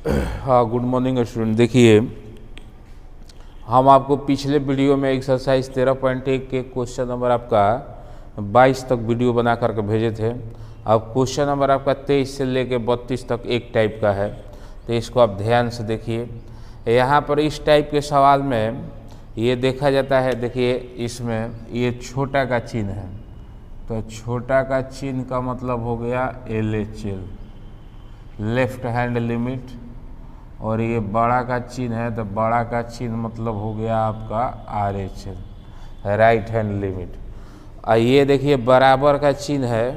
हाँ, good morning student. देखिए, हम आपको पिछले वीडियो में एक्सरसाइज 13.1 के क्वेश्चन नंबर आपका 22 तक वीडियो बना करके भेजे थे। अब क्वेश्चन नंबर आपका 23 से लेके 32 तक एक टाइप का है, तो इसको आप ध्यान से देखिए। यहाँ पर इस टाइप के सवाल में ये देखा जाता है, देखिए इसमें ये छोटा का चिन्ह है, तो छोटा का चिन्ह का मतलब हो गया LHL, लेफ्ट हैंड लिमिट, और ये बड़ा का चिन्ह है तो बड़ा का चिन्ह मतलब हो गया आपका RHL, राइट हैंड लिमिट। और ये देखिए बराबर का चिन्ह है,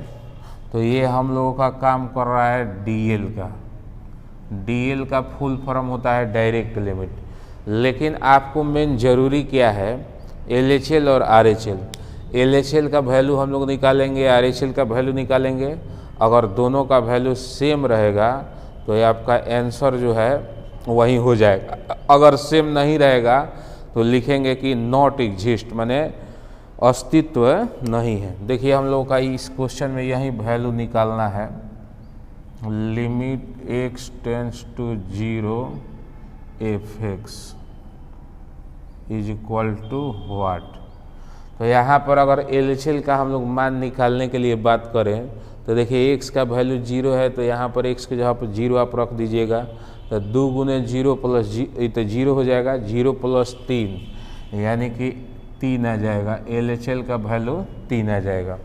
तो ये हम लोगों का काम कर रहा है DL का। DL का फुल फॉर्म होता है डायरेक्ट लिमिट, लेकिन आपको मेन जरूरी क्या है, LHL और RHL। LHL का वैल्यू हम लोग निकालेंगे, RHL का वैल्यू निकालेंगे। अगर दोनों का वैल्यू सेम रहेगा तो ये आपका आंसर जो है वही हो जाएगा। अगर सेम नहीं रहेगा तो लिखेंगे कि नॉट एग्जिस्ट, माने अस्तित्व नहीं है। देखिए हम लोगों का इस क्वेश्चन में यही वैल्यू निकालना है, limit x tends to 0 fx is equal to what. तो यहाँ पर अगर LHL का हम लोग मान निकालने के लिए बात करें तो देखिए x का वैल्यू 0 है, तो यहाँ पर x के जगह पर 0 आप रख दीजिएगा, तो 2 गुने 0 प्लस तो 0 हो जाएगा, 0 प्लस 3 यानी कि 3 आ जाएगा। LHL का वैल्यू 3 आ जाएगा।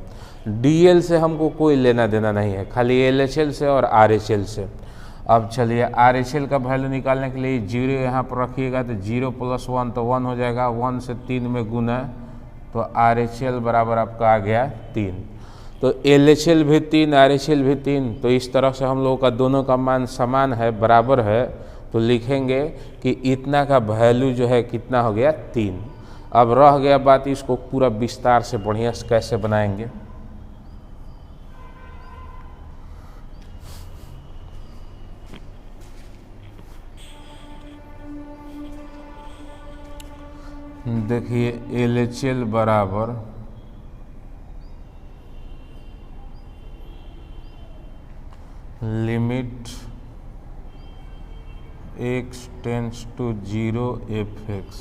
DL से हमको कोई लेना देना नहीं है, खाली LHL से और RHL से। अब चलिए RHL का वैल्यू निकालने के लिए 0 यहाँ पर रखिएगा, तो 0 प्लस 1 तो 1 हो जाएगा, 1 से 3 में गुना, तो RHL बराबर आपका आ गया 3। तो LHL भी 3, RHL भी 3, तो इस तरह से हम लोगों का दोनों का मान समान है, बराबर है, तो लिखेंगे कि इतना का वैल्यू जो है कितना हो गया 3। अब रह गया बात, इसको पूरा विस्तार से बढ़िया से कैसे बनाएंगे। देखिए LHL बराबर limit x tends to 0 fx।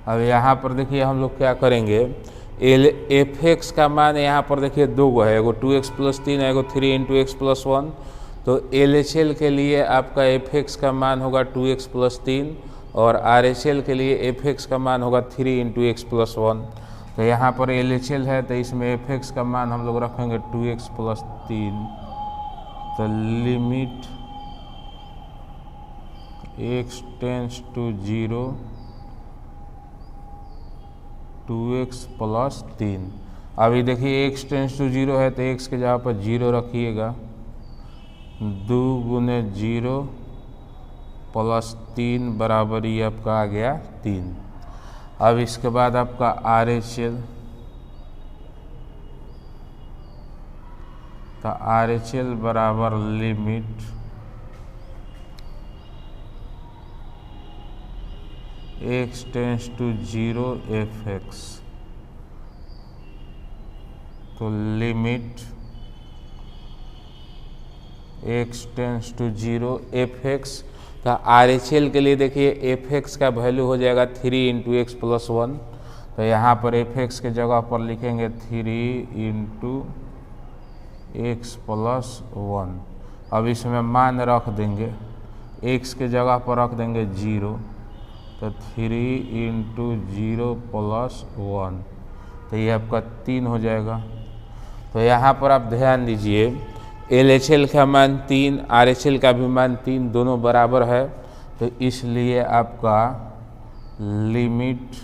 अब यहाँ पर देखिए हम लोग क्या करेंगे, fx का मान यहाँ पर देखिए दो गो है, एगो 2x प्लस 3 है, एगो 3 इंटू एक्स प्लस 1। तो LHL के लिए आपका fx का मान होगा 2x प्लस 3, और RHL के लिए fx का मान होगा 3 इंटू एक्स प्लस 1। तो यहाँ पर LHL है, तो इसमें fx का मान हम लोग रखेंगे 2x प्लस 3, तो limit x tends to 0 2x plus 3। अभी देखिए x टेंड्स टू 0 है, तो x के जगह पर 0 रखिएगा, 2 गुने 0 प्लस 3 बराबर ये आपका आ गया 3। अब इसके बाद आपका RHL, तो RHL बराबर limit x tends to 0 fx, तो limit x tends to 0 fx। तो RHL के लिए देखिए fx का वैल्यू हो जाएगा 3 इंटू एक्स प्लस 1, तो यहाँ पर fx के जगह पर लिखेंगे 3 इंटू एक्स प्लस 1। अब इसमें मान रख देंगे, x के जगह पर रख देंगे 0, तो 3 इंटू 0 प्लस 1, तो ये आपका 3 हो जाएगा। तो यहाँ पर आप ध्यान दीजिए, LHL का मान 3, RHL का भी मान 3, दोनों बराबर है, तो इसलिए आपका लिमिट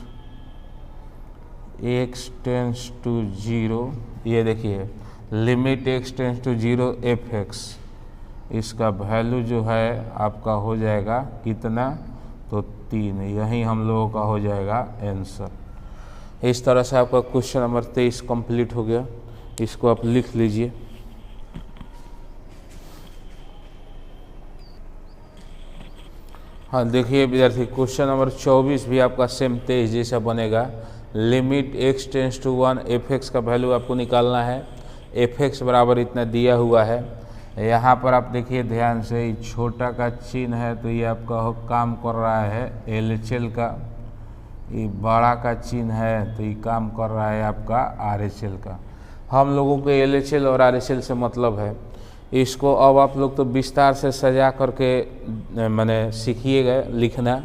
x टेंड्स टू 0, ये देखिए limit x tends to 0 fx, इसका वैल्यू जो है आपका हो जाएगा कितना, तो 3। यही हम लोगों का हो जाएगा आंसर। इस तरह से आपका क्वेश्चन नंबर 23 कंप्लीट हो गया। इसको आप लिख लीजिए। हाँ देखिए विद्यार्थी, क्वेश्चन नंबर 24 भी आपका सेम 23 जैसा बनेगा। Limit x tends to 1 fx का वैल्यू आपको निकालना है। fx बराबर इतना दिया हुआ है, यहाँ पर आप देखिए ध्यान से, ये छोटा का चिन्ह है तो ये आपका काम कर रहा है LHL का, ये बड़ा का चिन्ह है तो ये काम कर रहा है आपका RHL का। हम लोगों को LHL और RHL से मतलब है। इसको अब आप लोग तो विस्तार से सजा करके मैंने सीखिएगा लिखना,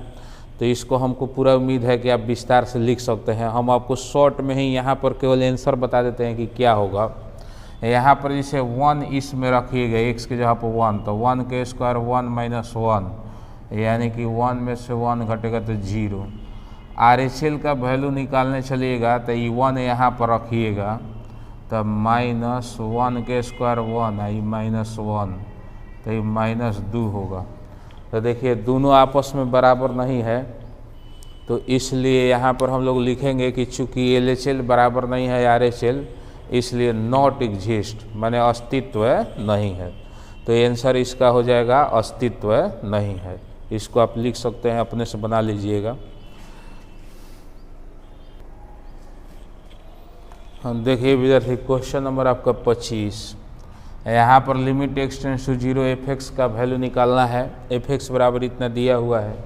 तो इसको हमको पूरा उम्मीद है कि आप विस्तार से लिख सकते हैं। हम आपको शॉर्ट में ही यहाँ पर केवल आंसर बता देते हैं कि क्या होगा। यहाँ पर जैसे 1 इसमें रखिएगा, x की जगह पर 1, तो 1 के स्क्वायर 1 माइनस 1, यानी कि 1 में से 1 घटेगा तो 0। RHL का वैल्यू निकालने चलिएगा तो ये 1 यहाँ पर रखिएगा, तब -1 के स्क्वायर 1 आई -1, तो ये -2 होगा। तो देखिए दोनों आपस में बराबर नहीं है, तो इसलिए यहाँ पर हम लोग लिखेंगे कि चूँकि LHL बराबर नहीं है RHL, इसलिए नॉट एग्जिस्ट, माने अस्तित्व नहीं है। तो आंसर इसका हो जाएगा अस्तित्व नहीं है। इसको आप लिख सकते हैं, अपने से बना लीजिएगा। हम देखिए विद्यार्थी क्वेश्चन नंबर आपका 25। यहाँ पर limit x tends to 0 fx का वैल्यू निकालना है। fx बराबर इतना दिया हुआ है।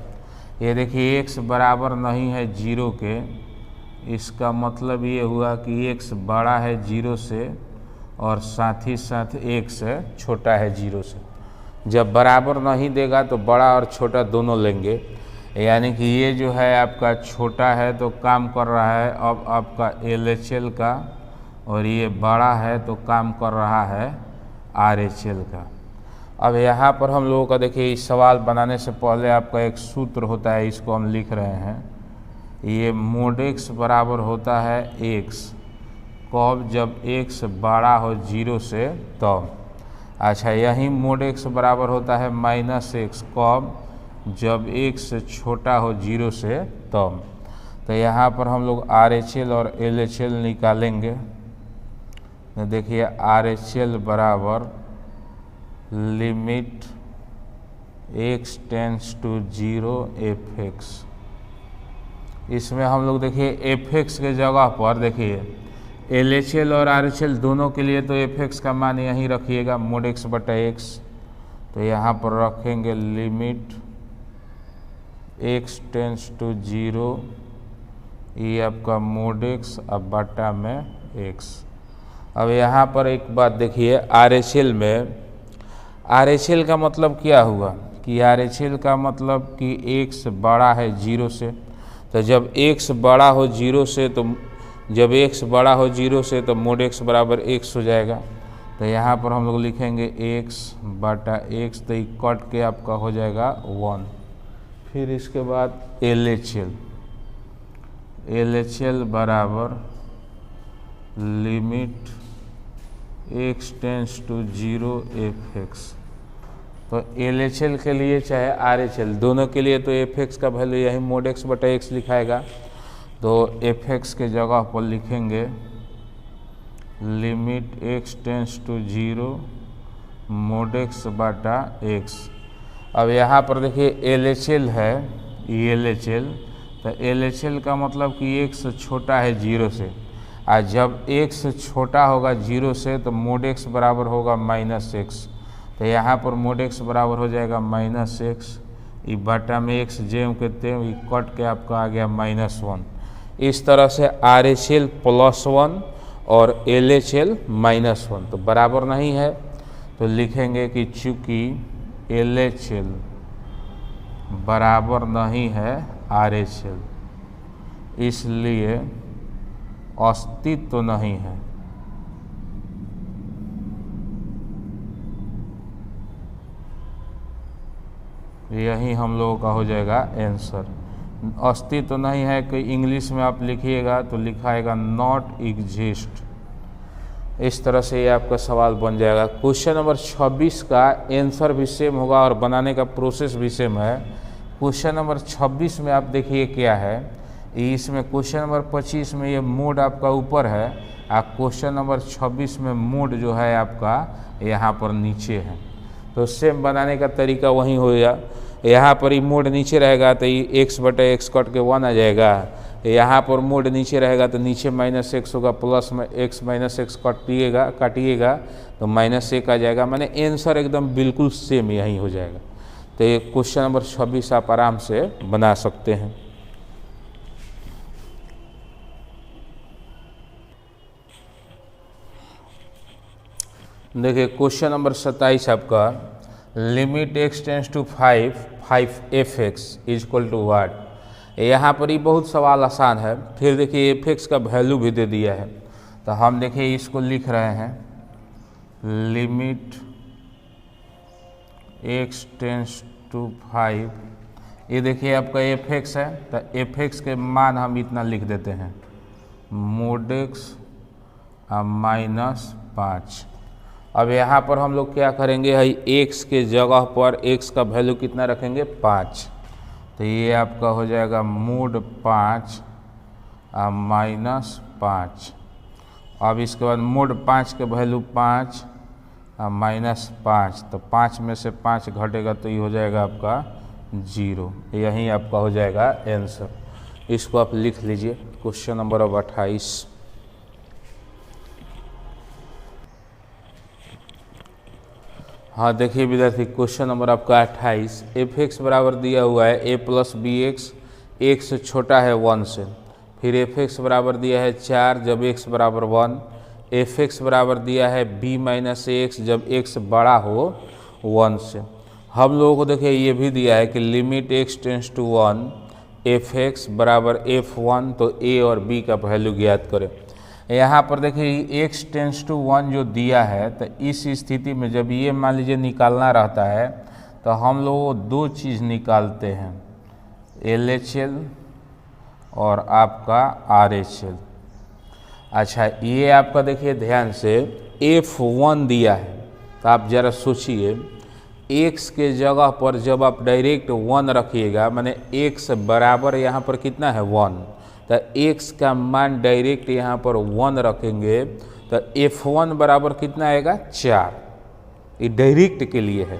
ये देखिए x बराबर नहीं है 0 के, इसका मतलब ये हुआ कि x बड़ा है 0 से और साथ ही साथ x छोटा है 0 से। जब बराबर नहीं देगा तो बड़ा और छोटा दोनों लेंगे, यानी कि ये जो है आपका छोटा है तो काम कर रहा है अब आपका LHL का, और ये बड़ा है तो काम कर रहा है RHL का। अब यहाँ पर हम लोगों का देखिए इस सवाल बनाने से पहले आपका एक सूत्र होता है, इसको हम लिख रहे हैं। ये mod x बराबर होता है x, कब? जब x बड़ा हो 0 से तब। अच्छा, यही mod x बराबर होता है -x, कब? जब x छोटा हो 0 से तब। तो यहाँ पर हम लोग RHL और LHL निकालेंगे। तो देखिए RHL बराबर limit x tends to 0 fx। इसमें हम लोग देखिए fx के जगह पर देखिए LHL और RHL दोनों के लिए तो fx का मान यहीं रखिएगा mod x बटा x। तो यहाँ पर रखेंगे लिमिट x टेंड्स टू 0, ये आपका mod x अब बटा में x। अब यहाँ पर एक बात देखिए, RHL में RHL का मतलब क्या हुआ कि RHL का मतलब कि x बड़ा है 0 से। तो जब x बड़ा हो 0 से तो mod x बराबर x हो जाएगा। तो यहाँ पर हम लोग लिखेंगे x बटा x, तो ये कट के आपका हो जाएगा 1। फिर इसके बाद LHL बराबर limit x tends to 0 fx। तो LHL के लिए चाहे RHL दोनों के लिए तो fx का वैल्यू यही mod x बटा x लिखाएगा। तो fx के जगह पर लिखेंगे limit x tends to 0 mod x बटा x। अब यहाँ पर देखिए LHL है, ये LHL, तो LHL का मतलब कि x छोटा है 0 से, और जब x छोटा होगा 0 से तो mod x बराबर होगा -x। तो यहाँ पर mod x बराबर हो जाएगा -x, ये बटा में x जेम के तेम, ये कट के आपका आ गया -1। इस तरह से RHL +1 और LHL -1 तो बराबर नहीं है, तो लिखेंगे कि चूँकि LHL बराबर नहीं है RHL, इसलिए अस्तित्व नहीं है। यही हम लोगों का हो जाएगा आंसर। अस्तित्व नहीं है कि इंग्लिश में आप लिखिएगा तो लिखाएगा नॉट एग्जिस्ट। इस तरह से ये आपका सवाल बन जाएगा। क्वेश्चन नंबर 26 का आंसर भी सेम होगा और बनाने का प्रोसेस भी सेम है। क्वेश्चन नंबर 26 में आप देखिए क्या है, इसमें क्वेश्चन नंबर 25 में ये मोड आपका ऊपर है, और क्वेश्चन नंबर 26 में मोड जो है आपका यहाँ पर नीचे है। तो सेम बनाने का तरीका वही होगा। यहाँ पर ही मोड नीचे रहेगा तो ये x बटा x कट के 1 आ जाएगा। यहाँ पर मोड नीचे रहेगा तो नीचे -x होगा, प्लस में x -x काटिएगा तो -1 आ जाएगा, माने आंसर एकदम बिल्कुल सेम यही हो जाएगा। तो ये क्वेश्चन नंबर 26 आप आराम से बना सकते हैं। देखिए क्वेश्चन नंबर 27 आपका, limit x tends to 5 is equal to what. यहाँ पर ही बहुत सवाल आसान है। फिर देखिए f(x) का वैल्यू भी दे दिया है, तो हम देखिए इसको लिख रहे हैं लिमिट x टेंस टू 5। ये देखिए आपका f(x) है, तो f(x) के मान हम इतना लिख देते हैं mod x -5। अब यहाँ पर हम लोग क्या करेंगे, x के जगह पर x का वैल्यू कितना रखेंगे 5, तो ये आपका हो जाएगा mod 5 -5। अब इसके बाद mod 5 के वैल्यू 5 -5, तो 5 में से 5 घटेगा तो ये हो जाएगा आपका 0। यही आपका हो जाएगा आंसर। इसको आप लिख लीजिए क्वेश्चन नंबर 28। हाँ देखिए विद्यार्थी, क्वेश्चन नंबर आपका 28, f(x) बराबर दिया हुआ है a + bx, एक से छोटा है 1 से। फिर f(x) बराबर दिया है 4 जब x बराबर 1। f(x) बराबर दिया है b - ax जब x बड़ा हो 1 से। हम लोगों को देखिए ये भी दिया है कि limit x tends to 1 f(x) बराबर f1, तो a और b का वैल्यू ज्ञात करें। यहाँ पर देखिए x टेंस टू 1 जो दिया है, तो इस स्थिति में जब ये मान लीजिए निकालना रहता है तो हम लोग दो चीज़ निकालते हैं, LHL और आपका RHL। अच्छा ये आपका देखिए ध्यान से f1 दिया है, तो आप ज़रा सोचिए x के जगह पर जब आप डायरेक्ट 1 रखिएगा, माने x बराबर यहाँ पर कितना है 1, तो x का मान डायरेक्ट यहाँ पर 1 रखेंगे तो f1 बराबर कितना आएगा 4। ये डायरेक्ट के लिए है,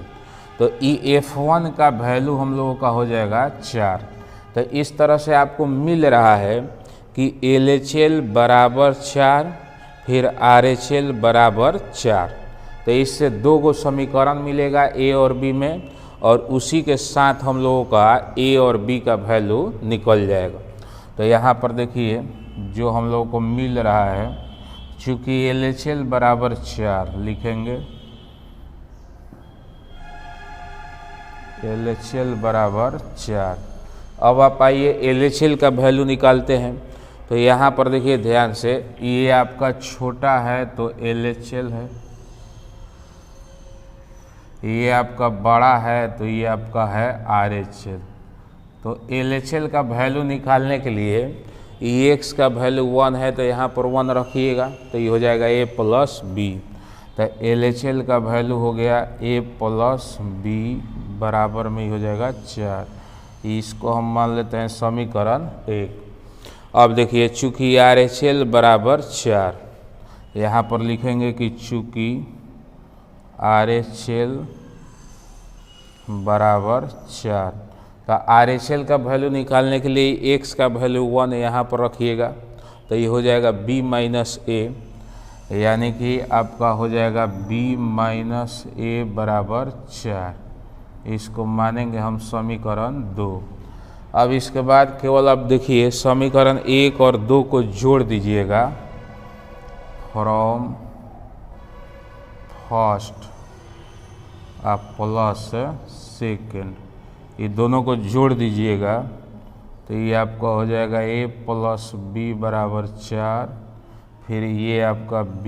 तो ये f1 का वैल्यू हम लोगों का हो जाएगा 4। तो इस तरह से आपको मिल रहा है कि LHL बराबर 4 फिर RHL बराबर 4। तो इससे दो गो समीकरण मिलेगा a और b में, और उसी के साथ हम लोगों का a और b का वैल्यू निकल जाएगा। तो यहाँ पर देखिए जो हम लोगों को मिल रहा है, चूँकि LHL बराबर 4 लिखेंगे, LHL बराबर 4। अब आप आइए LHL का वैल्यू निकालते हैं। तो यहाँ पर देखिए ध्यान से, ये आपका छोटा है तो LHL है, ये आपका बड़ा है तो ये आपका है RHL। तो LHL का वैल्यू निकालने के लिए x का वैल्यू 1 है तो यहाँ पर 1 रखिएगा, तो ये हो जाएगा a + b। तो LHL का वैल्यू हो गया a + b बराबर में ही हो जाएगा 4। इसको हम मान लेते हैं समीकरण 1। अब देखिए चूँकि RHL बराबर 4, यहाँ पर लिखेंगे कि चूँकि RHL बराबर 4, तो RHL का वैल्यू निकालने के लिए x का वैल्यू 1 यहाँ पर रखिएगा, तो ये हो जाएगा b - a, यानी कि आपका हो जाएगा b - a बराबर 4। इसको मानेंगे हम समीकरण 2। अब इसके बाद केवल आप देखिए समीकरण 1 और 2 को जोड़ दीजिएगा, फ्रॉम फर्स्ट प्लस सेकेंड, ये दोनों को जोड़ दीजिएगा, तो ये आपका हो जाएगा a + b बराबर 4, फिर ये आपका b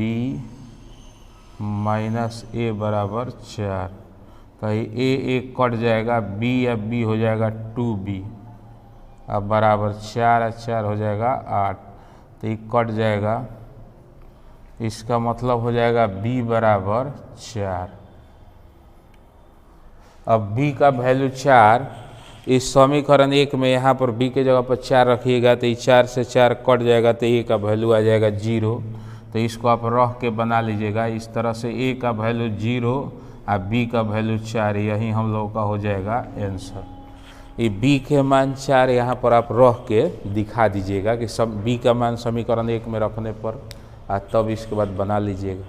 - a बराबर 4, तो ये a कट जाएगा, b या b हो जाएगा 2b, अब बराबर 4 और 4 हो जाएगा 8, तो ये कट जाएगा। इसका मतलब हो जाएगा b बराबर 4। अब b का वैल्यू 4, इस समीकरण 1 में यहाँ पर b के जगह पर 4 रखिएगा, तो ये 4 से 4 कट जाएगा, तो a का वैल्यू आ जाएगा 0। तो इसको आप रख के बना लीजिएगा इस तरह से, a का वैल्यू 0 और b का वैल्यू 4, यही हम लोगों का हो जाएगा आंसर। ये b के मान 4 यहाँ पर आप रख के दिखा दीजिएगा कि सब b का मान समीकरण 1 में रखने पर, तब इसके बाद बना लीजिएगा।